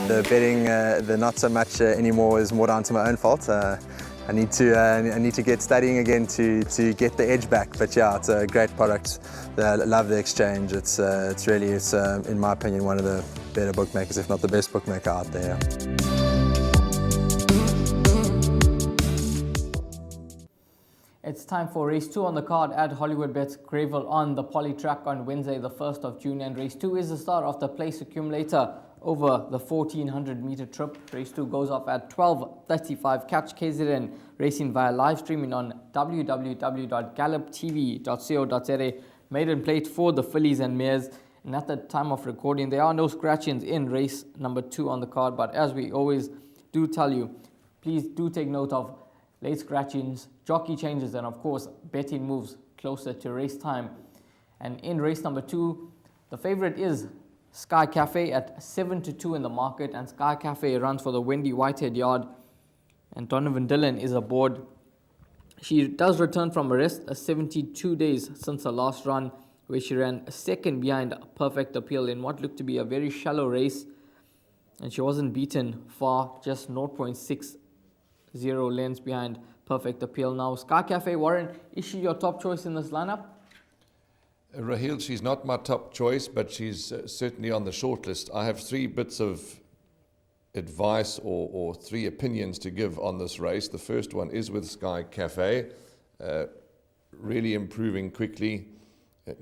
the betting, the not so much anymore, is more down to my own fault. I need to get studying again to get the edge back. But yeah, it's a great product. I love the exchange. It's really, in my opinion, one of the better bookmakers, if not the best bookmaker out there. It's time for race 2 on the card at Hollywood Bets Greyville on the Poly Track on Wednesday, the 1st of June. And race 2 is the start of the place accumulator over the 1400 meter trip. Race 2 goes off at 12:35. Catch KZN racing via live streaming on www.galloptv.co.za. Maiden plate for the fillies and mares. And at the time of recording, there are no scratch-ins in race number 2 on the card. But as we always do tell you, please do take note of late scratch-ins, jockey changes, and of course betting moves closer to race time. And in race number 2, the favorite is Sky Cafe at 7-2 in the market, and Sky Cafe runs for the Wendy Whitehead yard, and Donovan Dillon is aboard. She does return from a rest, 72 days since her last run, where she ran second behind Perfect Appeal in what looked to be a very shallow race, and she wasn't beaten far, just 0.60 lengths behind Perfect Appeal. Now, Sky Cafe, Warren, is she your top choice in this lineup? Raheel, she's not my top choice, but she's certainly on the shortlist. I have 3 bits of advice or 3 opinions to give on this race. The first one is with Sky Cafe, really improving quickly,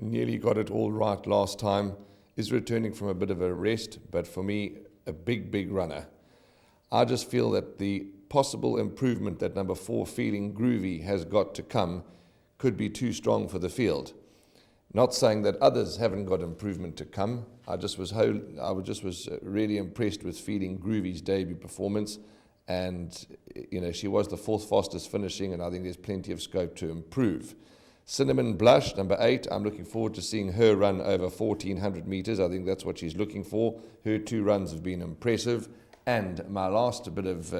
nearly got it all right last time, is returning from a bit of a rest, but for me, a big runner. I just feel that the possible improvement that number 4, Feeling Groovy, has got to come could be too strong for the field. Not saying that others haven't got improvement to come. I just was really impressed with Feeling Groovy's debut performance, and she was the 4th fastest finishing, and I think there's plenty of scope to improve. Cinnamon Blush, number 8, I'm looking forward to seeing her run over 1400 meters. I think that's what she's looking for. Her 2 runs have been impressive. And my last bit of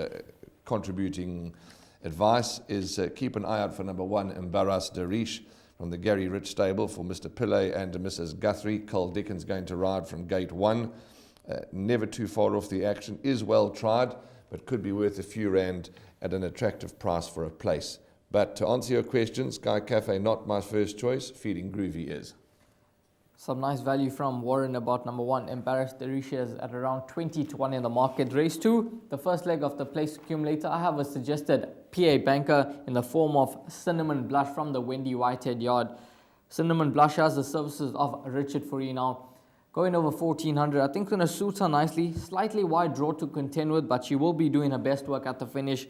contributing advice is keep an eye out for number 1, Embarrass Darish, from the Gary Rich stable for Mr. Pillay and Mrs. Guthrie. Cole Dickens going to ride from gate 1. Never too far off the action, is well tried, but could be worth a few rand at an attractive price for a place. But to answer your question, Sky Cafe not my first choice, Feeling Groovy is. Some nice value from Warren about number 1, Embarrass Darish, at around 20-1 in the market. Race 2, the first leg of the place accumulator. I have a suggested PA banker in the form of Cinnamon Blush from the Wendy Whitehead yard. Cinnamon Blush has the services of Richard Fourie now. Going over 1400, I think going to suit her nicely. Slightly wide draw to contend with, but she will be doing her best work at the finish.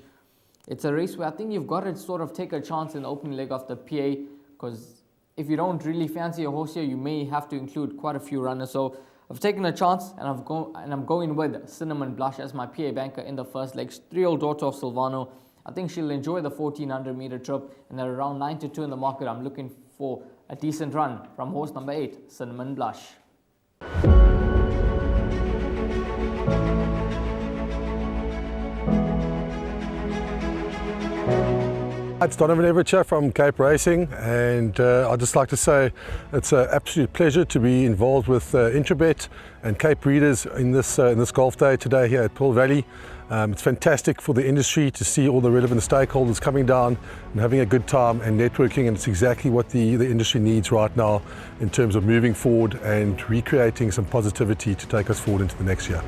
It's a race where I think you've got to sort of take a chance in the opening leg of the PA, because if you don't really fancy a horse here, you may have to include quite a few runners. So I've taken a chance, and I'm going with Cinnamon Blush as my PA banker in the first leg. 3-year-old daughter of Silvano. I think she'll enjoy the 1400 meter trip, and at around 9-2 in the market, I'm looking for a decent run from horse number 8, Cinnamon Blush. It's Donovan Everett from Cape Racing, and I'd just like to say it's an absolute pleasure to be involved with Intrabet and Cape Breeders in this golf day today here at Pearl Valley. It's fantastic for the industry to see all the relevant stakeholders coming down and having a good time and networking, and it's exactly what the industry needs right now in terms of moving forward and recreating some positivity to take us forward into the next year.